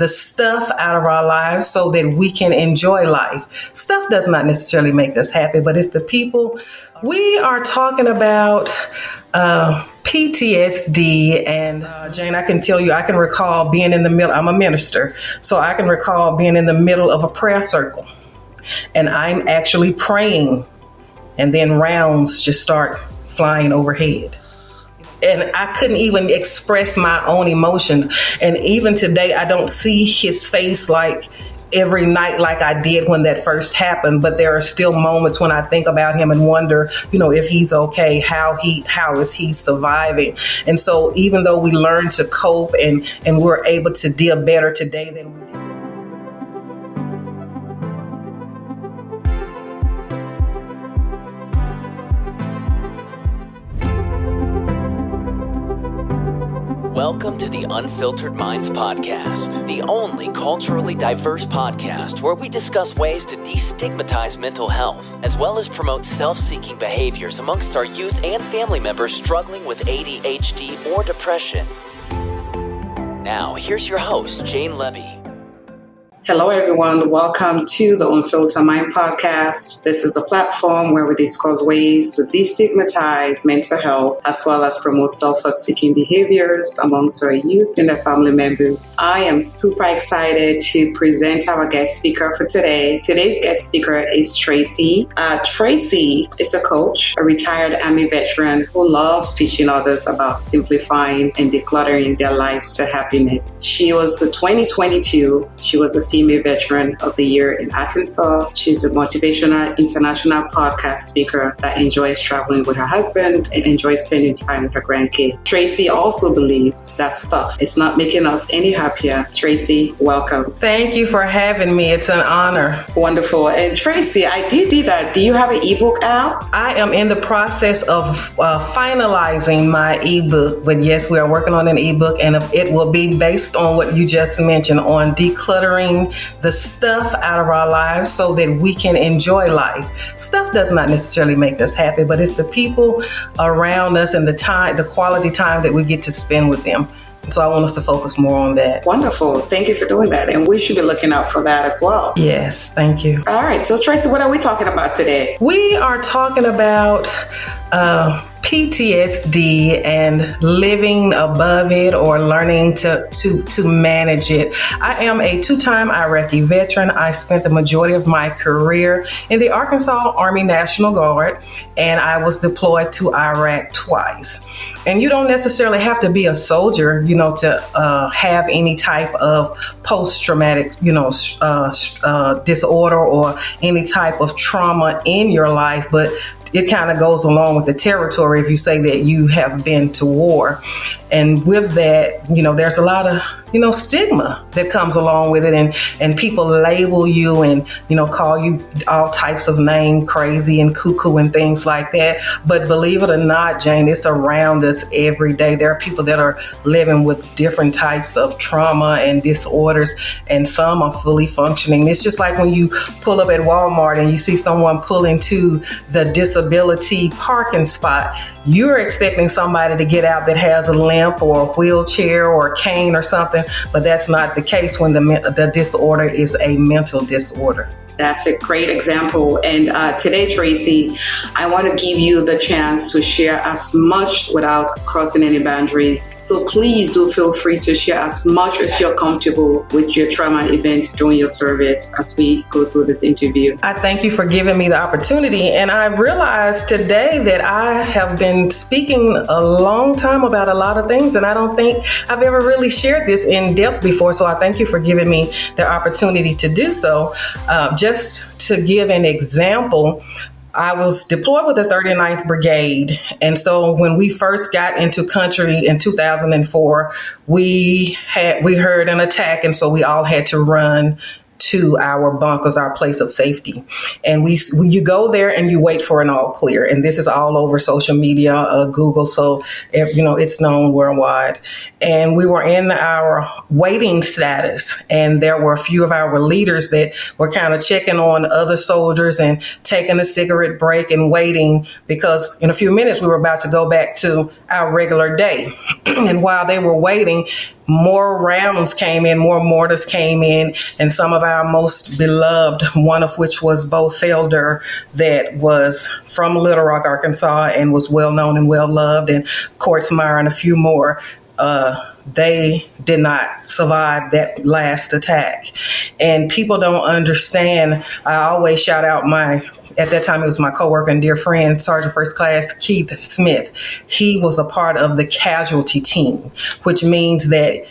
the stuff out of our lives so that we can enjoy life. Stuff does not necessarily make us happy, but it's the people. We are talking about PTSD, and Jane, I can tell you, I can recall being in the middle. I'm a minister, so I can recall being in the middle of a prayer circle, and I'm actually praying, and then rounds just start flying overhead. And I couldn't even express my own emotions. And even today, I don't see his face like every night like I did when that first happened. But there are still moments when I think about him and wonder, if he's okay, how is he surviving? And so even though we learn to cope and we're able to deal better today than we did. Welcome to the Unfiltered Minds Podcast, the only culturally diverse podcast where we discuss ways to destigmatize mental health, as well as promote self-seeking behaviors amongst our youth and family members struggling with ADHD or depression. Now, here's your host, Jane Levy. Hello, everyone. Welcome to the Unfiltered Mind Podcast. This is a platform where we discuss ways to destigmatize mental health as well as promote self-help-seeking behaviors amongst our youth and their family members. I am super excited to present our guest speaker for today. Today's guest speaker is Tracy. Tracy is a coach, a retired Army veteran who loves teaching others about simplifying and decluttering their lives to happiness. She was 2022. She was a Female Veteran of the Year in Arkansas. She's a motivational international podcast speaker that enjoys traveling with her husband and enjoys spending time with her grandkids. Tracy also believes that stuff is not making us any happier. Tracy, welcome. Thank you for having me. It's an honor. Wonderful. And Tracy, I did see that. Do you have an ebook out? I am in the process of finalizing my ebook, but yes, we are working on an ebook, and it will be based on what you just mentioned on decluttering the stuff out of our lives so that we can enjoy life. Stuff does not necessarily make us happy, but it's the people around us and the quality time that we get to spend with them. So I want us to focus more on that. Wonderful. Thank you for doing that. And we should be looking out for that as well. Yes, thank you. All right. So Tracy, what are we talking about today? We are talking about PTSD and living above it or learning to manage it. I am a 2-time Iraqi veteran. I spent the majority of my career in the Arkansas Army National Guard, and I was deployed to Iraq twice. And you don't necessarily have to be a soldier, to have any type of post-traumatic, disorder or any type of trauma in your life, but it kind of goes along with the territory if you say that you have been to war. And with that, there's a lot of, stigma that comes along with it. And people label you and, call you all types of names, crazy and cuckoo and things like that. But believe it or not, Jane, it's around us every day. There are people that are living with different types of trauma and disorders, and some are fully functioning. It's just like when you pull up at Walmart and you see someone pull into the disability parking spot. You're expecting somebody to get out that has a limp or a wheelchair or a cane or something, but that's not the case when the disorder is a mental disorder. That's a great example. And today, Tracy, I want to give you the chance to share as much without crossing any boundaries. So please do feel free to share as much as you're comfortable with your trauma event during your service as we go through this interview. I thank you for giving me the opportunity. And I realized today that I have been speaking a long time about a lot of things, and I don't think I've ever really shared this in depth before. So I thank you for giving me the opportunity to do so. Just to give an example, I was deployed with the 39th Brigade. And so when we first got into country in 2004, we heard an attack. And so we all had to run to our bunkers, our place of safety. And you go there and you wait for an all clear. And this is all over social media, Google. So, it's known worldwide. And we were in our waiting status. And there were a few of our leaders that were kind of checking on other soldiers and taking a cigarette break and waiting, because in a few minutes we were about to go back to our regular day. And while they were waiting, more rounds came in, more mortars came in, and some of our most beloved, one of which was Bo Felder, that was from Little Rock, Arkansas, and was well known and well loved, and Quartzmeyer and a few more. They did not survive that last attack. And people don't understand. I always shout out at that time it was my coworker and dear friend, Sergeant First Class Keith Smith. He was a part of the casualty team, which means that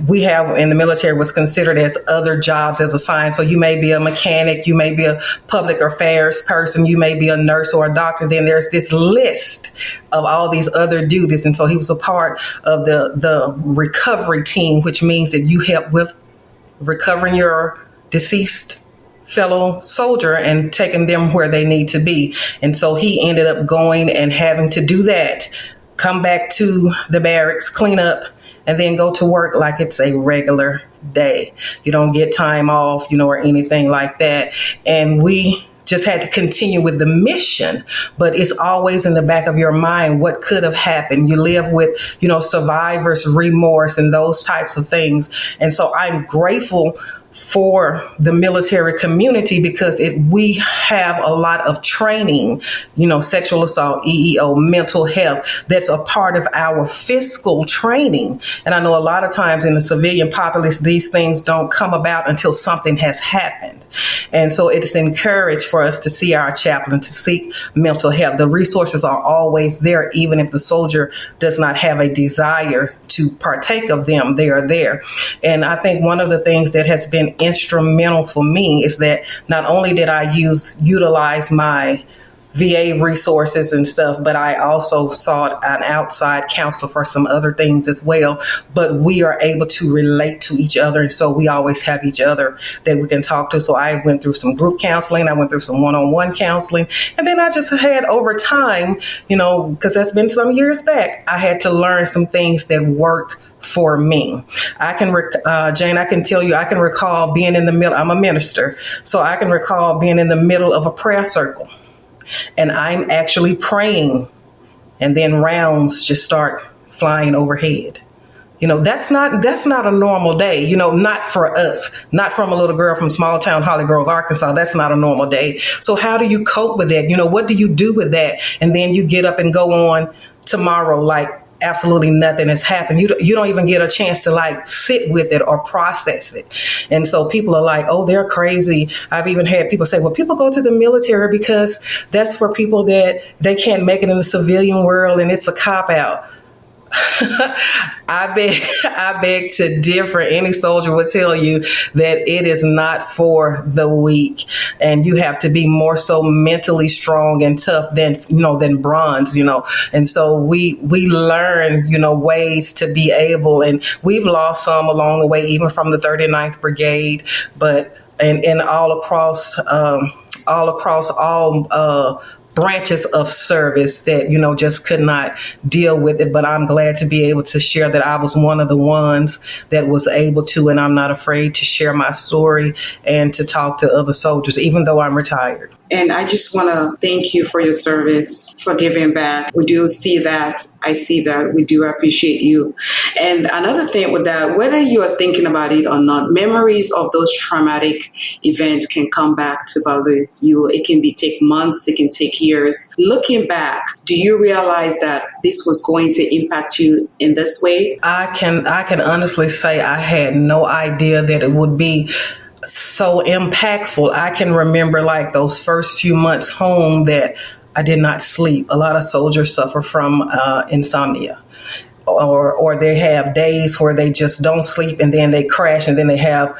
we have in the military was considered as other jobs as assigned. So you may be a mechanic, you may be a public affairs person, you may be a nurse or a doctor. Then there's this list of all these other duties. And so he was a part of the recovery team, which means that you help with recovering your deceased fellow soldier and taking them where they need to be. And so he ended up going and having to do that, come back to the barracks, clean up, and then go to work like it's a regular day. You don't get time off, or anything like that. And we just had to continue with the mission, but it's always in the back of your mind what could have happened. You live with, survivor's remorse and those types of things. And so I'm grateful for the military community because we have a lot of training, sexual assault, EEO, mental health, that's a part of our fiscal training. And I know a lot of times in the civilian populace, these things don't come about until something has happened. And so it's encouraged for us to see our chaplain, to seek mental health. The resources are always there, even if the soldier does not have a desire to partake of them, they are there. And I think one of the things that has been instrumental for me is that not only did I utilize my VA resources and stuff, but I also sought an outside counselor for some other things as well. But we are able to relate to each other. And so we always have each other that we can talk to. So I went through some group counseling. I went through some one-on-one counseling. And then I just had over time, because that's been some years back, I had to learn some things that work for me. Jane, I can tell you, I can recall being in the middle. I'm a minister. So I can recall being in the middle of a prayer circle. And I'm actually praying, and then rounds just start flying overhead. That's not a normal day, not for us, not from a little girl from small town Holly Grove, Arkansas. That's not a normal day. So how do you cope with that? What do you do with that? And then you get up and go on tomorrow like absolutely nothing has happened. You don't even get a chance to sit with it or process it. And so people are like, oh, they're crazy. I've even had people say, well, people go to the military because that's for people that they can't make it in the civilian world and it's a cop out. I beg to differ. Any soldier would tell you that it is not for the weak, and you have to be more so mentally strong and tough than bronze, And so we learn, ways to be able, and we've lost some along the way, even from the 39th Brigade, but and all across all branches of service that, just could not deal with it. But I'm glad to be able to share that I was one of the ones that was able to, and I'm not afraid to share my story and to talk to other soldiers, even though I'm retired. And I just want to thank you for your service, for giving back. We do see that. I see that. We do appreciate you. And another thing with that, whether you are thinking about it or not, memories of those traumatic events can come back to bother you. It can take months. It can take years. Looking back, do you realize that this was going to impact you in this way? I can honestly say I had no idea that it would be so impactful. I can remember those first few months home that I did not sleep. A lot of soldiers suffer from insomnia, or they have days where they just don't sleep and then they crash, and then they have,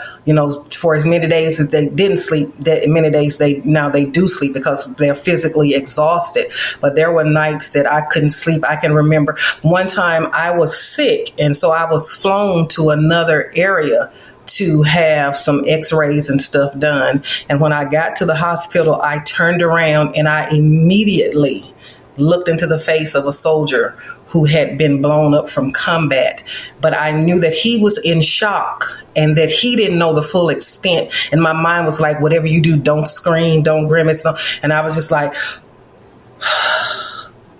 for as many days as they didn't sleep, that many days they do sleep because they're physically exhausted. But there were nights that I couldn't sleep. I can remember one time I was sick, and so I was flown to another area to have some x-rays and stuff done. And when I got to the hospital, I turned around and I immediately looked into the face of a soldier who had been blown up from combat. But I knew that he was in shock and that he didn't know the full extent. And my mind was like, whatever you do, don't scream, don't grimace. And I was just like,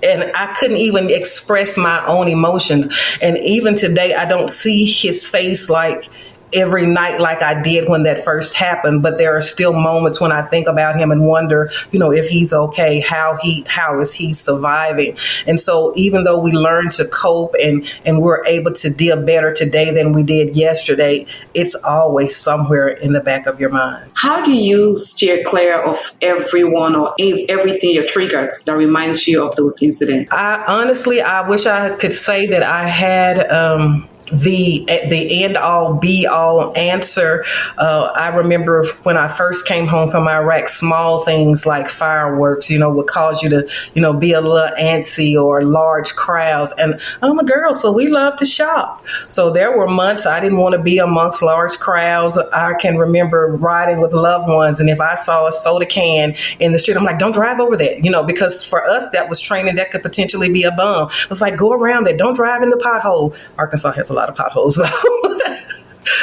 and I couldn't even express my own emotions. And even today, I don't see his face like every night like I did when that first happened, but there are still moments when I think about him and wonder, if he's okay, how is he surviving. And so even though we learn to cope and we're able to deal better today than we did yesterday, it's always somewhere in the back of your mind. How do you steer clear of everyone or everything your triggers that reminds you of those incidents? I wish I could say that I had the end all be all answer. I remember when I first came home from Iraq, small things like fireworks, would cause you to, be a little antsy, or large crowds. And I'm a girl, so we love to shop. So there were months I didn't want to be amongst large crowds. I can remember riding with loved ones, and if I saw a soda can in the street, I'm like, don't drive over that, because for us that was training that could potentially be a bomb. It was like, go around that, don't drive in the pothole. Arkansas has a lot of potholes.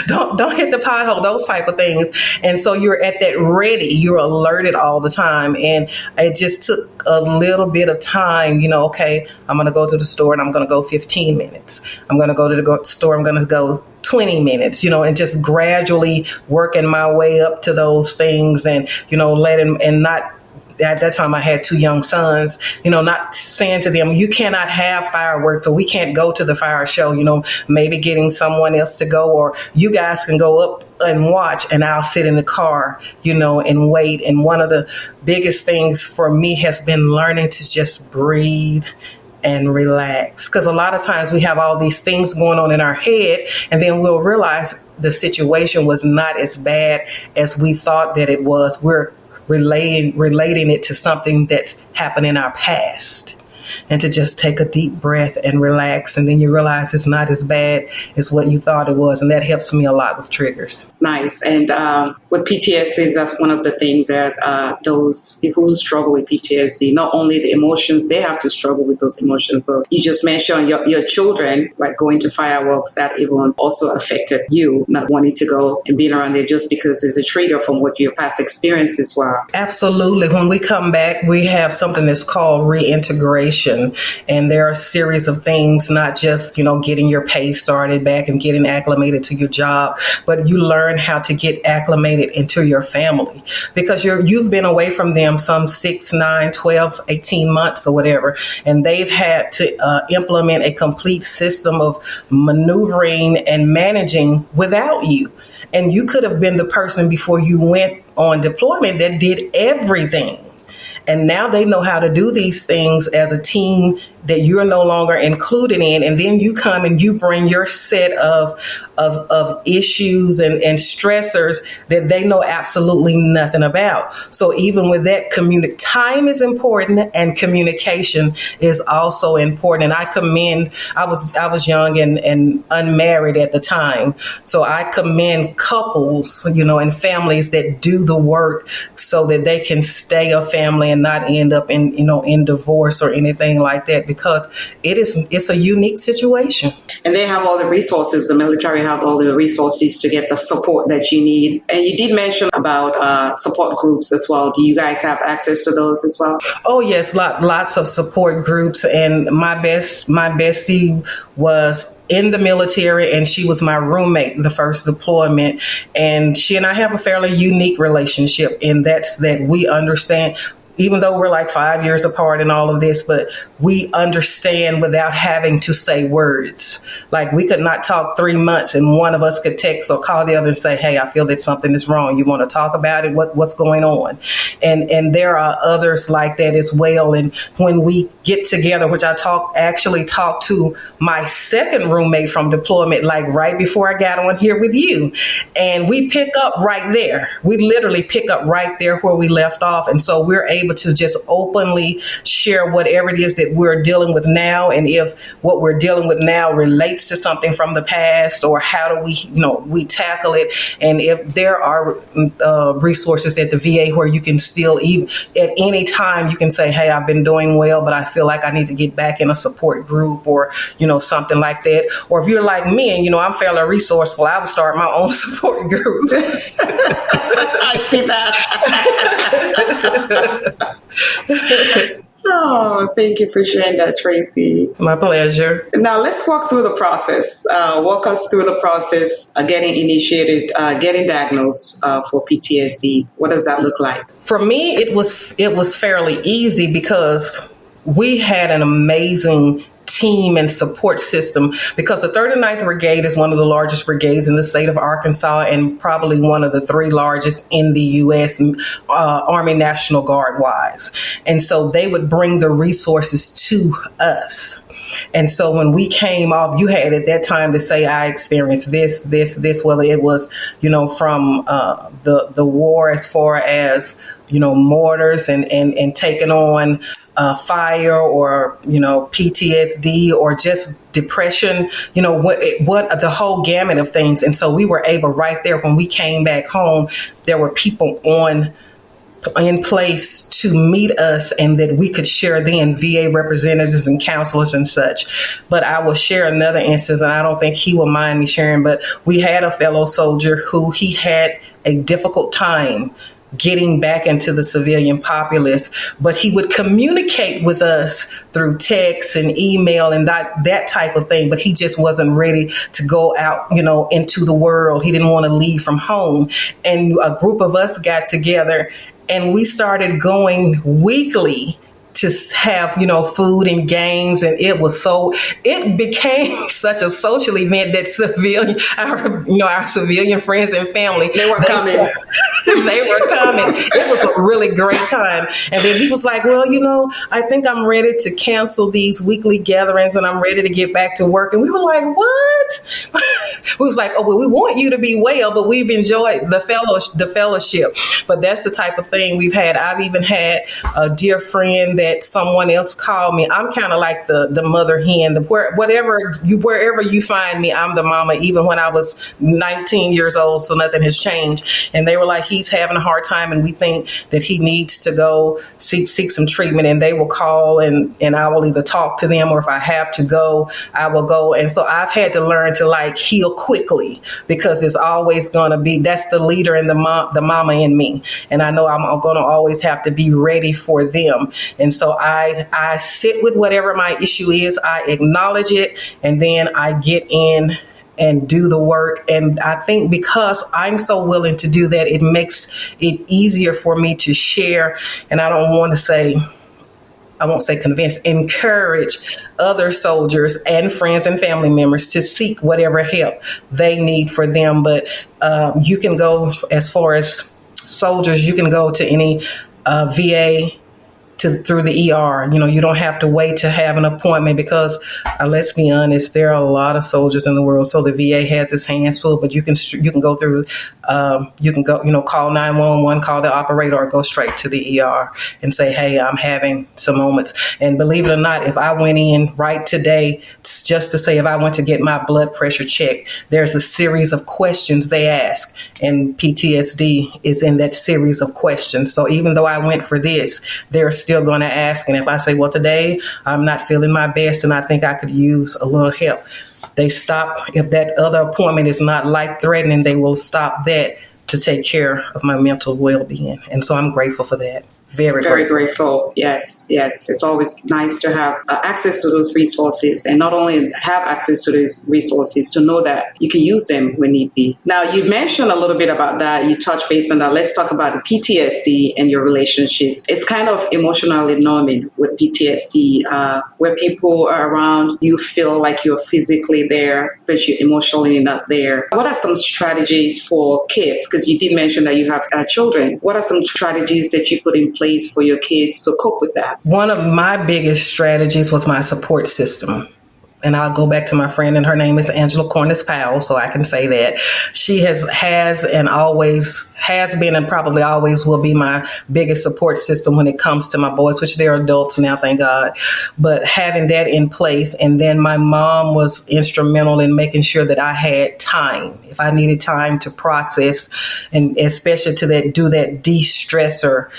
Don't hit the pothole, those type of things. And so you're at that ready, you're alerted all the time. And it just took a little bit of time, okay, I'm going to go to the store and I'm going to go 15 minutes. I'm going to go to the store, I'm going to go 20 minutes, and just gradually working my way up to those things, and, letting, and not, at that time I had 2 young sons, not saying to them, you cannot have fireworks, or we can't go to the fire show, maybe getting someone else to go, or you guys can go up and watch and I'll sit in the car, and wait. And one of the biggest things for me has been learning to just breathe and relax. Because a lot of times we have all these things going on in our head, and then we'll realize the situation was not as bad as we thought that it was. We're relating it to something that's happened in our past, and to just take a deep breath and relax. And then you realize it's not as bad as what you thought it was. And that helps me a lot with triggers. Nice. And with PTSD, that's one of the things that those people who struggle with PTSD, not only the emotions, they have to struggle with those emotions, but you just mentioned your children, like going to fireworks, that even also affected you, not wanting to go and being around there just because it's a trigger from what your past experiences were. Absolutely. When we come back, we have something that's called reintegration. And there are a series of things, not just, getting your pay started back and getting acclimated to your job, but you learn how to get acclimated into your family, because you've been away from them some 6, 9, 12, 18 months or whatever. And they've had to implement a complete system of maneuvering and managing without you. And you could have been the person before you went on deployment that did everything. And now they know how to do these things as a team that you're no longer included in. And then you come and you bring your set of issues and stressors that they know absolutely nothing about. So even with that, time is important, and communication is also important. And I was young and unmarried at the time. So I commend couples, and families that do the work so that they can stay a family and not end up in divorce or anything like that, because it's a unique situation. And they have all the resources. The military have all the resources to get the support that you need. And you did mention about support groups as well. Do you guys have access to those as well? Oh yes, lots of support groups. And my bestie was in the military, and she was my roommate the first deployment. And she and I have a fairly unique relationship, and that's that we understand, even though we're like 5 years apart and all of this, but we understand without having to say words. Like we could not talk 3 months and one of us could text or call the other and say, hey, I feel that something is wrong. You want to talk about it? What's going on? And there are others like that as well. And when we get together, which I actually talked to my second roommate from deployment, like right before I got on here with you. And we pick up right there. We literally pick up right there where we left off. And so we're able to just openly share whatever it is that we're dealing with now. And if what we're dealing with now relates to something from the past, or how do we tackle it. And if there are resources at the VA where you can still, even at any time, you can say, hey, I've been doing well, but I feel like I need to get back in a support group, or, something like that. Or if you're like me and, I'm fairly resourceful, I would start my own support group. I see that. Oh, thank you for sharing that, Tracy. My pleasure. Now let's walk through the process. Walk us through the process of getting initiated, getting diagnosed for PTSD. What does that look like? For me, it was fairly easy because we had an amazing team and support system, because the 39th Brigade is one of the largest brigades in the state of Arkansas and probably one of the 3 largest in the U.S. Army National Guard wise. And so they would bring the resources to us. And so when we came off, you had at that time to say, I experienced this, whether it was, from the war as far as, mortars and taking on fire or, PTSD or just depression, what the whole gamut of things. And so we were able right there when we came back home, there were people in place to meet us and that we could share then VA representatives and counselors and such. But I will share another instance, and I don't think he will mind me sharing, but we had a fellow soldier who he had a difficult time getting back into the civilian populace, but he would communicate with us through text and email and that type of thing. But he just wasn't ready to go out, into the world. He didn't want to leave from home. And a group of us got together and we started going weekly to have, food and games. And it became such a social event that our civilian friends and family, they were coming. They were coming. It was a really great time. And then he was like, well, I think I'm ready to cancel these weekly gatherings and I'm ready to get back to work. And we were like, what? We was like, oh, well, we want you to be well, but we've enjoyed the fellowship. But that's the type of thing we've had. I've even had a dear friend that someone else called me. I'm kind of like the mother hen. Wherever you find me, I'm the mama, even when I was 19 years old, so nothing has changed. And they were like, he's having a hard time and we think that he needs to go seek some treatment. And they will call and I will either talk to them, or if I have to go, I will go. And so I've had to learn to heal quickly, because there's always going to be, that's the leader and the mama in me. And I know I'm going to always have to be ready for them. And so I sit with whatever my issue is, I acknowledge it, and then I get in and do the work. And I think because I'm so willing to do that, it makes it easier for me to share. And I won't say convince, encourage other soldiers and friends and family members to seek whatever help they need for them. But you can go, as far as soldiers, you can go to any VA through the ER. You don't have to wait to have an appointment, because let's be honest, there are a lot of soldiers in the world. So the VA has its hands full, but you can go through, call 911, call the operator, or go straight to the ER and say, hey, I'm having some moments. And believe it or not, if I went in right today, just to say, if I went to get my blood pressure checked, there's a series of questions they ask, and PTSD is in that series of questions. So even though I went for this, they're still going to ask. And if I say, well, today I'm not feeling my best and I think I could use a little help, they stop. If that other appointment is not life-threatening, they will stop that to take care of my mental well-being. And so I'm grateful for that. Very grateful. Yes. It's always nice to have access to those resources, and not only have access to those resources, to know that you can use them when need be. Now, you mentioned a little bit about that. You touched base on that. Let's talk about the PTSD and your relationships. It's kind of emotionally numbing with PTSD, where people are around, you feel like you're physically there, but you're emotionally not there. What are some strategies for kids? Because you did mention that you have children. What are some strategies that you put in place for your kids to cope with that? One of my biggest strategies was my support system. And I'll go back to my friend, and her name is Angela Cornice-Powell, so I can say that. She has and always has been and probably always will be my biggest support system when it comes to my boys, which they're adults now, thank God. But having that in place, and then my mom was instrumental in making sure that I had time. If I needed time to process, and especially to do that de-stressor,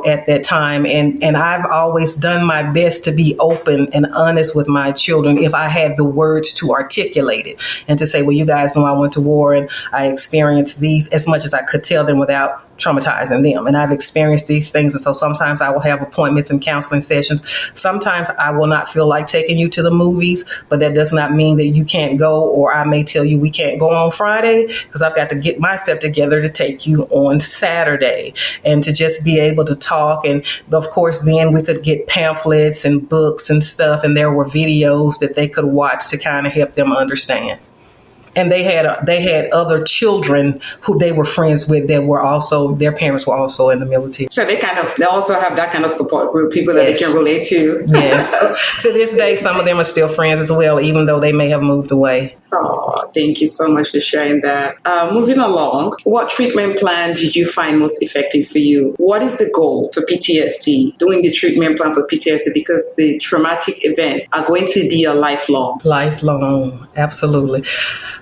at that time. And I've always done my best to be open and honest with my children if I had the words to articulate it, and to say, well, you guys know I went to war and I experienced these, as much as I could tell them without traumatizing them. And I've experienced these things. And so sometimes I will have appointments and counseling sessions. Sometimes I will not feel like taking you to the movies, but that does not mean that you can't go, or I may tell you we can't go on Friday because I've got to get myself together to take you on Saturday, and to just be able to talk. And of course, then we could get pamphlets and books and stuff, and there were videos that they could watch to kind of help them understand. And they had other children who they were friends with that were also, their parents were also in the military. So they also have that kind of support group, people that they can relate to. Yes. To this day, some of them are still friends as well, even though they may have moved away. Oh, thank you so much for sharing that. Moving along, what treatment plan did you find most effective for you? What is the goal for PTSD, doing the treatment plan for PTSD? Because the traumatic event are going to be a lifelong. Lifelong, absolutely.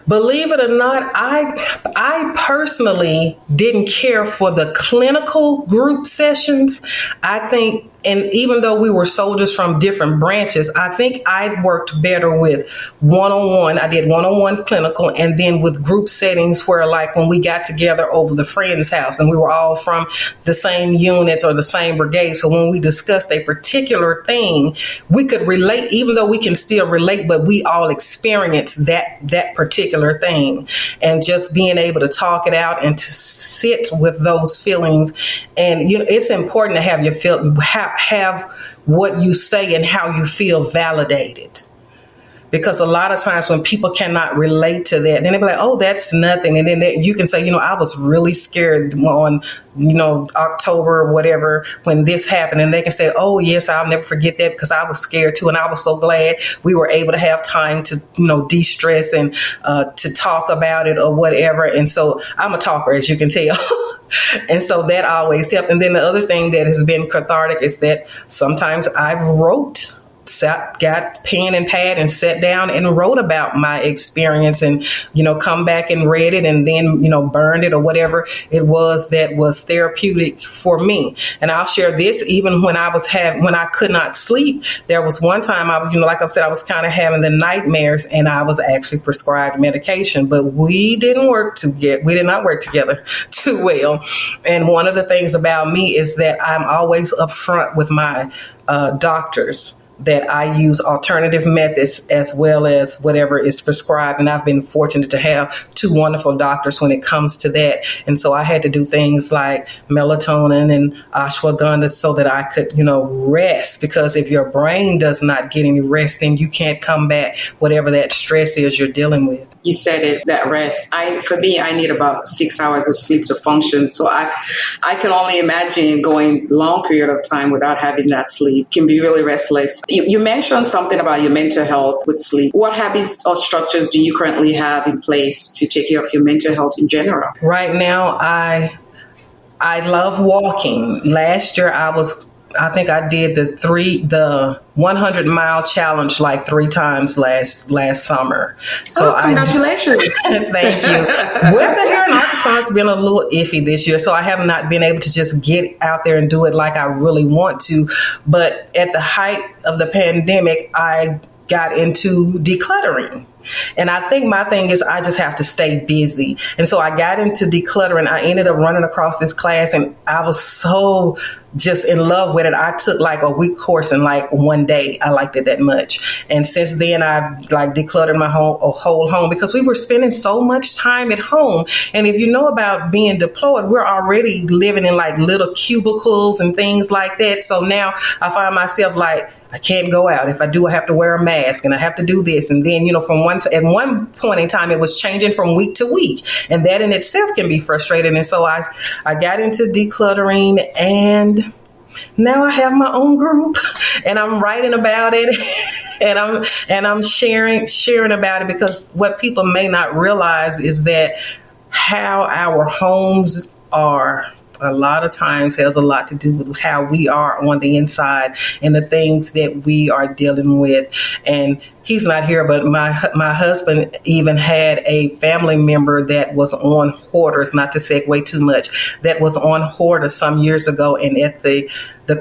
Believe it or not, I personally didn't care for the clinical group sessions. I think, and even though we were soldiers from different branches, I think I worked better with one-on-one. I did one-on-one clinical, and then with group settings where, like, when we got together over the friend's house and we were all from the same units or the same brigade. So when we discussed a particular thing, we could relate, even though we can still relate, but we all experienced that particular thing. And just being able to talk it out and to sit with those feelings. And, you know, it's important to have your have what you say and how you feel validated. Because a lot of times when people cannot relate to that, then they'll be like, oh, that's nothing. And then you can say, you know, I was really scared on, you know, October or whatever, when this happened. And they can say, oh, yes, I'll never forget that because I was scared too. And I was so glad we were able to have time to, you know, de-stress and to talk about it or whatever. And so I'm a talker, as you can tell. And so that always helped. And then the other thing that has been cathartic is that sometimes I've got pen and pad and sat down and wrote about my experience and, you know, come back and read it and then, you know, burned it or whatever it was that was therapeutic for me. And I'll share this, even when I could not sleep, there was one time like I said, I was kind of having the nightmares and I was actually prescribed medication, but we did not work together too well. And one of the things about me is that I'm always upfront with my doctors, that I use alternative methods as well as whatever is prescribed. And I've been fortunate to have two wonderful doctors when it comes to that. And so I had to do things like melatonin and ashwagandha so that I could, you know, rest. Because if your brain does not get any rest, then you can't combat whatever that stress is you're dealing with. You said it, that rest. For me, I need about 6 hours of sleep to function. So I can only imagine going long period of time without having that sleep. Can be really restless. You mentioned something about your mental health with sleep. What habits or structures do you currently have in place to take care of your mental health in general? Right now, I love walking. Last year, I think I did the 100-mile challenge like 3 times last summer. So congratulations. Thank you. Weather here in Arkansas has been a little iffy this year, so I have not been able to just get out there and do it like I really want to. But at the height of the pandemic, I got into decluttering. And I think my thing is I just have to stay busy. And so I got into decluttering. I ended up running across this class and I was so just in love with it. I took like a week course in like one day. I liked it that much. And since then I've like decluttered my whole home because we were spending so much time at home. And if you know about being deployed, we're already living in like little cubicles and things like that. So now I find myself like, I can't go out. If I do, I have to wear a mask and I have to do this. And then, you know, at one point in time, it was changing from week to week. And that in itself can be frustrating. And so I got into decluttering and now I have my own group and I'm writing about it and I'm sharing about it, because what people may not realize is that how our homes are a lot of times has a lot to do with how we are on the inside and the things that we are dealing with. And he's not here, but my husband even had a family member that was on Hoarders, not to segue too much, that was on Hoarders some years ago. And at the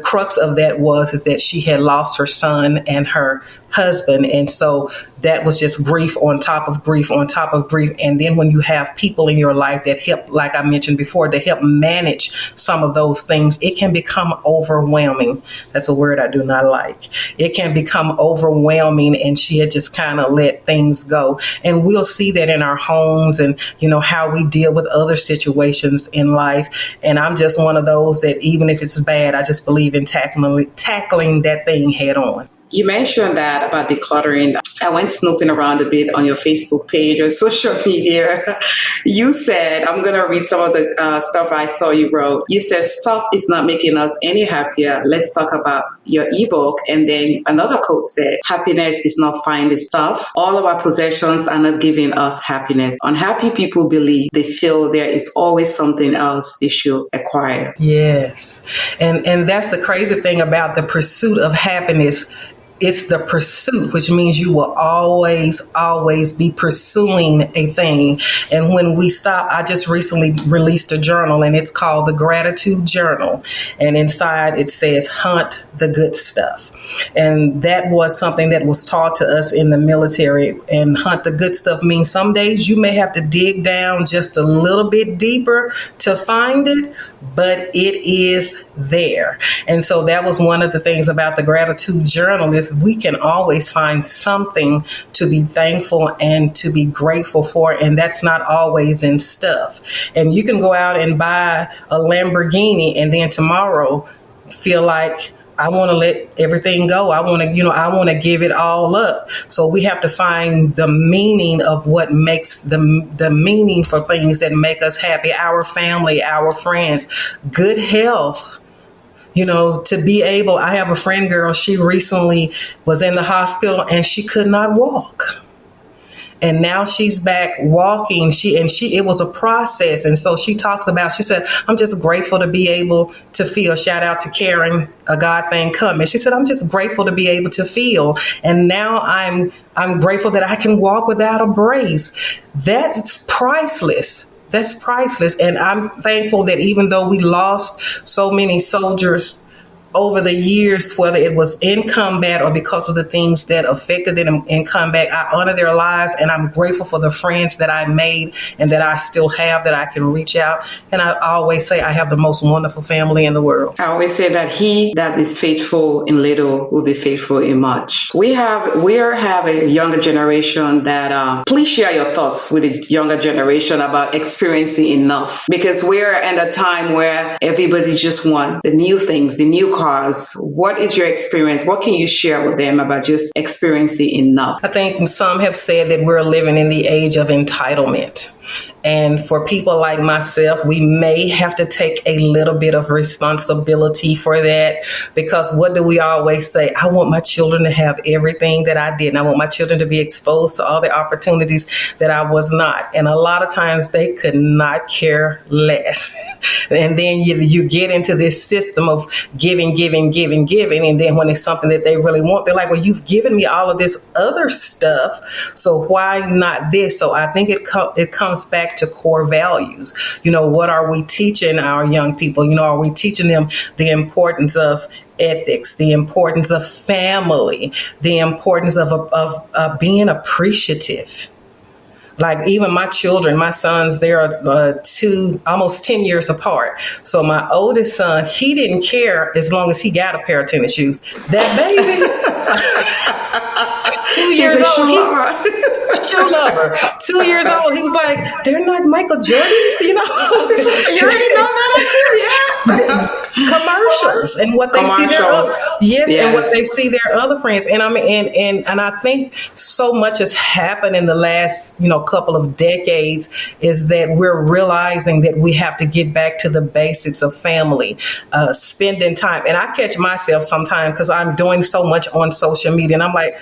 crux of that is that she had lost her son and her husband. And so that was just grief on top of grief on top of grief. And then when you have people in your life that help, like I mentioned before, that help manage some of those things, it can become overwhelming. That's a word I do not like. It can become overwhelming, and she had just kind of let things go. And we'll see that in our homes and, how we deal with other situations in life. And I'm just one of those that even if it's bad, I just believe in tackling that thing head on. You mentioned that about decluttering. I went snooping around a bit on your Facebook page and social media. You said, I'm going to read some of the stuff I saw you wrote. You said, stuff is not making us any happier. Let's talk about your ebook. And then another quote said, happiness is not finding stuff. All of our possessions are not giving us happiness. Unhappy people believe they feel there is always something else they should acquire. Yes. And that's the crazy thing about the pursuit of happiness. It's the pursuit, which means you will always be pursuing a thing. And when we stop, I just recently released a journal, and it's called the Gratitude Journal. And inside it says, hunt the good stuff. And that was something that was taught to us in the military. And hunt the good stuff means some days you may have to dig down just a little bit deeper to find it, but it is there. And so that was one of the things about the Gratitude Journal is we can always find something to be thankful and to be grateful for. And that's not always in stuff. And you can go out and buy a Lamborghini and then tomorrow feel like, I want to let everything go. I want to give it all up. So we have to find the meaning of what makes the meaning for things that make us happy, our family, our friends, good health. To be able, I have a friend girl, she recently was in the hospital and she could not walk. And now she's back walking. It was a process. And so she said, I'm just grateful to be able to feel. Shout out to Karen, a God thing coming. She said, I'm just grateful to be able to feel. And now I'm grateful that I can walk without a brace. That's priceless. That's priceless. And I'm thankful that even though we lost so many soldiers over the years, whether it was in combat or because of the things that affected them in combat, I honor their lives, and I'm grateful for the friends that I made and that I still have that I can reach out. And I always say I have the most wonderful family in the world. I always say that he that is faithful in little will be faithful in much. We have a younger generation that, please share your thoughts with the younger generation about experiencing enough, because we're at a time where everybody just wants the new things, the new cars. What is your experience? What can you share with them about just experiencing enough? I think some have said that we're living in the age of entitlement. And for people like myself, we may have to take a little bit of responsibility for that, because what do we always say? I want my children to have everything that I did. And I want my children to be exposed to all the opportunities that I was not. And a lot of times they could not care less. And then you get into this system of giving. And then when it's something that they really want, they're like, well, you've given me all of this other stuff, so why not this? So I think it comes back to core values. What are we teaching our young people? Are we teaching them the importance of ethics, the importance of family, the importance of being appreciative? Like even my children, my sons, they're almost 10 years apart. So my oldest son, he didn't care as long as he got a pair of tennis shoes. That baby, 2 years old. Shoe lover. 2 years old. He was like, they're not Michael Jordans, You already know that too, yeah. Commercials and what they see and what they see their other friends. And I think so much has happened in the last, couple of decades, is that we're realizing that we have to get back to the basics of family, spending time. And I catch myself sometimes because I'm doing so much on social media, and I'm like,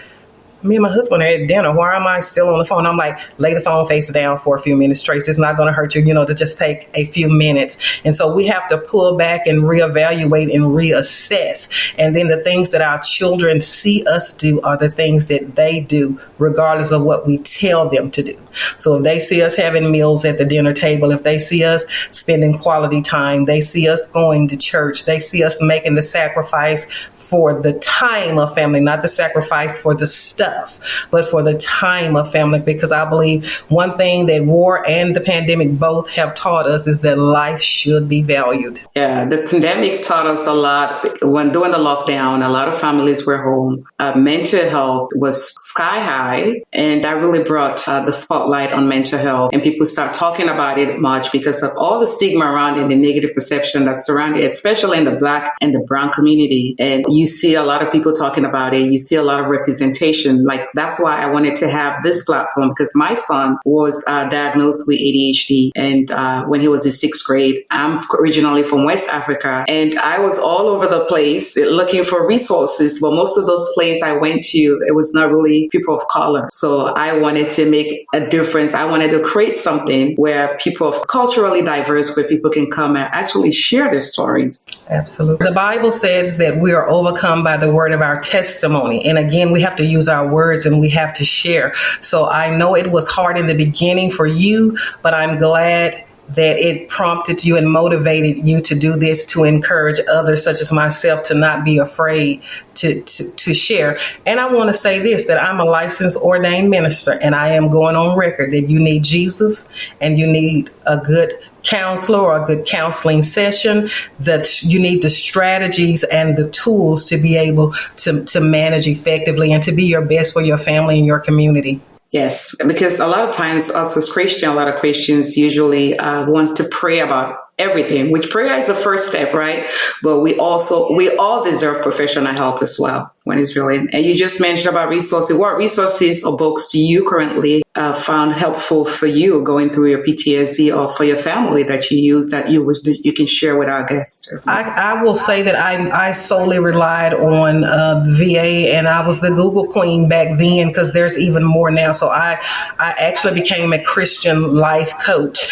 me and my husband are at dinner. Why am I still on the phone? I'm like, lay the phone face down for a few minutes, Trace. It's not going to hurt you, to just take a few minutes. And so we have to pull back and reevaluate and reassess. And then the things that our children see us do are the things that they do, regardless of what we tell them to do. So if they see us having meals at the dinner table, if they see us spending quality time, they see us going to church, they see us making the sacrifice for the time of family, not the sacrifice for the stuff, but for the time of family. Because I believe one thing that war and the pandemic both have taught us is that life should be valued. Yeah, the pandemic taught us a lot. When during the lockdown, a lot of families were home. Mental health was sky high, and that really brought the spotlight on mental health. And people start talking about it much because of all the stigma around it and the negative perception that's surrounded it, especially in the Black and the brown community. And you see a lot of people talking about it. You see a lot of representation. Like, that's why I wanted to have this platform, because my son was diagnosed with ADHD, and when he was in 6th grade. I'm originally from West Africa, and I was all over the place looking for resources, but most of those places I went to, it was not really people of color. So I wanted to make a difference. I wanted to create something where people of culturally diverse, where people can come and actually share their stories. Absolutely. The Bible says that we are overcome by the word of our testimony. And again, we have to use our words and we have to share. So I know it was hard in the beginning for you, but I'm glad that it prompted you and motivated you to do this, to encourage others such as myself to not be afraid to share. And I want to say this, that I'm a licensed ordained minister, and I am going on record that you need Jesus and you need a good counselor or a good counseling session, that you need the strategies and the tools to be able to manage effectively and to be your best for your family and your community. Yes, because a lot of times us as Christians, a lot of Christians usually want to pray about everything, which prayer is the first step, right? But we all deserve professional help as well when it's really. And you just mentioned about resources. What resources or books do you currently found helpful for you going through your PTSD, or for your family that you use that you can share with our guests? I will say that I solely relied on the VA, and I was the Google queen back then, because there's even more now. So I actually became a Christian life coach.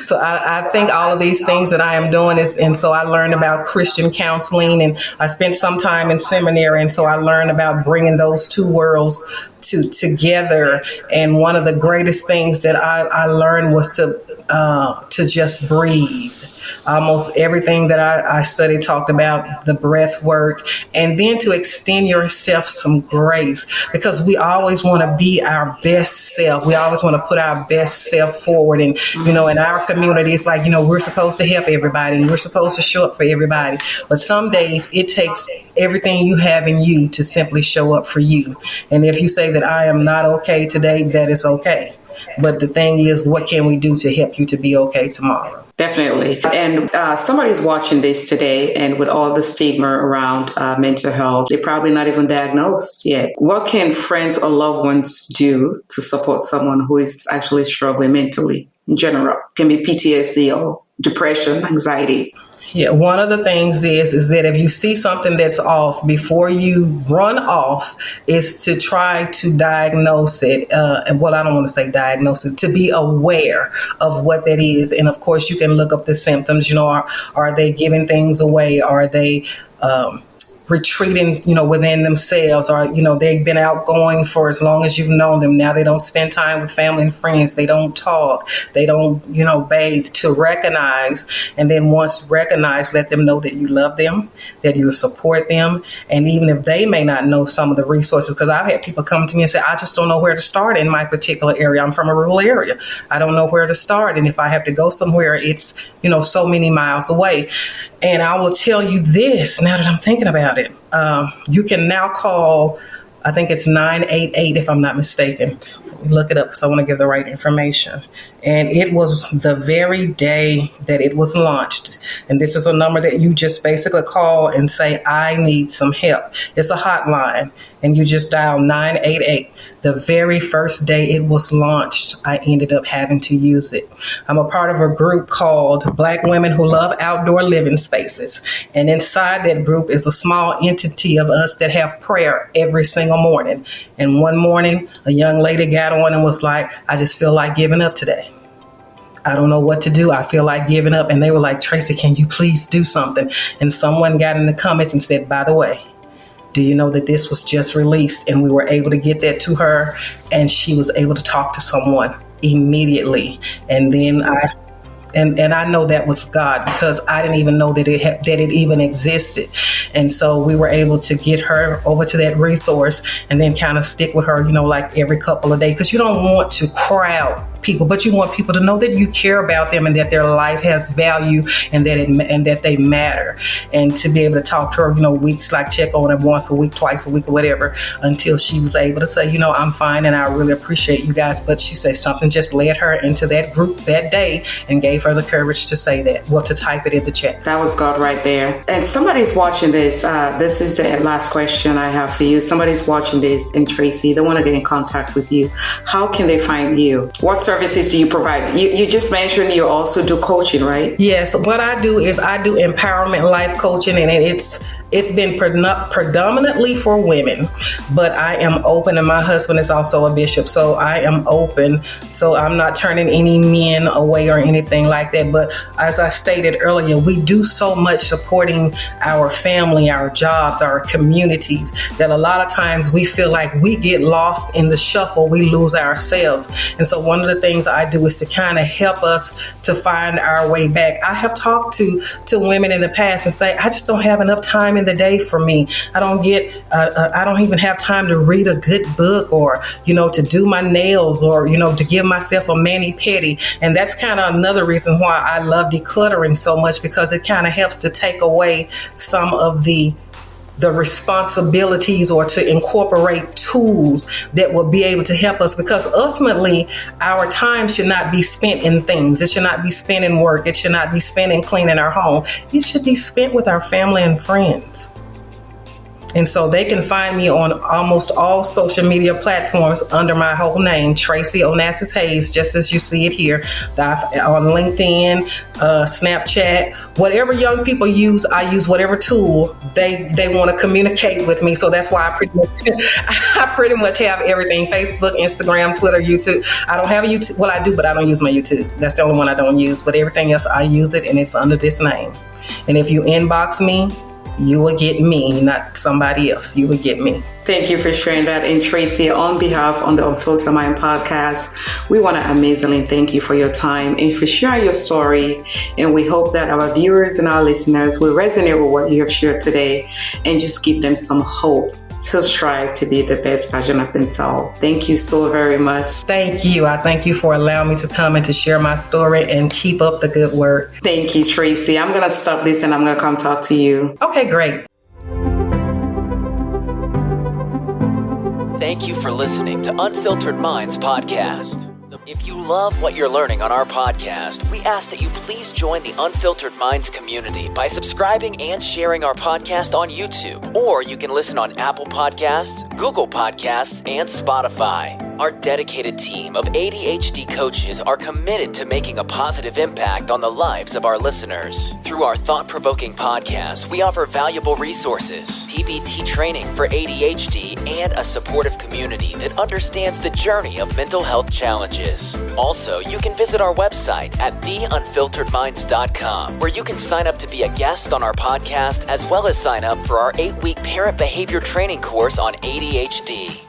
So I think all of these things that I am doing and so I learned about Christian counseling, and I spent some time in seminary. And so I learned about bringing those two worlds together. And one of the greatest things that I learned was to just breathe. Almost everything that I studied talked about the breath work, and then to extend yourself some grace, because we always want to be our best self. We always want to put our best self forward. And, in our community, it's like, we're supposed to help everybody and we're supposed to show up for everybody. But some days it takes everything you have in you to simply show up for you. And if you say that I am not okay today, that is okay. But the thing is, what can we do to help you to be okay tomorrow? Definitely. And somebody's watching this today, and with all the stigma around mental health, they're probably not even diagnosed yet. What can friends or loved ones do to support someone who is actually struggling mentally in general? It can be PTSD or depression, anxiety. Yeah, one of the things is that if you see something that's off, before you run off, is to try to diagnose it. And I don't want to say diagnose it, to be aware of what that is. And of course, you can look up the symptoms. Are they giving things away? Are they retreating, within themselves, or, they've been outgoing for as long as you've known them. Now they don't spend time with family and friends. They don't talk. They don't, bathe. To recognize, and then once recognized, let them know that you love them, that you support them. And even if they may not know some of the resources, because I've had people come to me and say, I just don't know where to start in my particular area. I'm from a rural area. I don't know where to start. And if I have to go somewhere, it's, so many miles away. And I will tell you this, now that I'm thinking about it, you can now call, I think it's 988 if I'm not mistaken. Look it up because I want to give the right information. And it was the very day that it was launched. And this is a number that you just basically call and say, I need some help. It's a hotline. And you just dial 988. The very first day it was launched, I ended up having to use it. I'm a part of a group called Black Women Who Love Outdoor Living Spaces. And inside that group is a small entity of us that have prayer every single morning. And one morning, a young lady got on and was like, I just feel like giving up today. I don't know what to do. I feel like giving up. And they were like, Tracy, can you please do something? And someone got in the comments and said, by the way, do you know that this was just released? And we were able to get that to her, and she was able to talk to someone immediately. And then I know that was God, because I didn't even know that it even existed. And so we were able to get her over to that resource and then kind of stick with her, like every couple of days, because you don't want to crowd people, but you want people to know that you care about them and that their life has value and that they matter. And to be able to talk to her, weeks, like check on her once a week, twice a week, or whatever, until she was able to say, I'm fine and I really appreciate you guys. But she said something just led her into that group that day and gave her the courage to say that, to type it in the chat. That was God right there. And somebody's watching this. This is the last question I have for you. Somebody's watching this, and Tracy, they want to get in contact with you. How can they find you? What services do you provide? You just mentioned you also do coaching, right? Yes. What I do is I do empowerment life coaching, and it's been predominantly for women, but I am open, and my husband is also a bishop, so I am open. So I'm not turning any men away or anything like that. But as I stated earlier, we do so much supporting our family, our jobs, our communities, that a lot of times we feel like we get lost in the shuffle, we lose ourselves. And so one of the things I do is to kind of help us to find our way back. I have talked to women in the past and say, I just don't have enough time in the day for me. I don't even have time to read a good book, or, to do my nails, or, to give myself a mani-pedi. And that's kind of another reason why I love decluttering so much, because it kind of helps to take away some of the responsibilities, or to incorporate tools that will be able to help us, because ultimately our time should not be spent in things. It should not be spent in work. It should not be spent in cleaning our home. It should be spent with our family and friends. And so they can find me on almost all social media platforms under my whole name, Tracy Onassis Hayes, just as you see it here, on LinkedIn, Snapchat, whatever young people use. I use whatever tool they want to communicate with me. So that's why I pretty much have everything: Facebook, Instagram, Twitter, YouTube. I don't have a YouTube. Well, I do, but I don't use my YouTube. That's the only one I don't use. But everything else, I use it, and it's under this name. And if you inbox me, you will get me, not somebody else. You will get me. Thank you for sharing that. And Tracy, on behalf of the Unfiltered Mind podcast, we want to amazingly thank you for your time and for sharing your story. And we hope that our viewers and our listeners will resonate with what you have shared today, and just give them some hope to strive to be the best version of themselves. Thank you so very much. Thank you. I thank you for allowing me to come and to share my story, and keep up the good work. Thank you, Tracy. I'm going to stop this and I'm going to come talk to you. Okay, great. Thank you for listening to Unfiltered Minds Podcast. If you love what you're learning on our podcast, we ask that you please join the Unfiltered Minds community by subscribing and sharing our podcast on YouTube. Or you can listen on Apple Podcasts, Google Podcasts, and Spotify. Our dedicated team of ADHD coaches are committed to making a positive impact on the lives of our listeners. Through our thought-provoking podcast, we offer valuable resources, PBT training for ADHD, and a supportive community that understands the journey of mental health challenges. Also, you can visit our website at theunfilteredminds.com, where you can sign up to be a guest on our podcast, as well as sign up for our 8-week parent behavior training course on ADHD.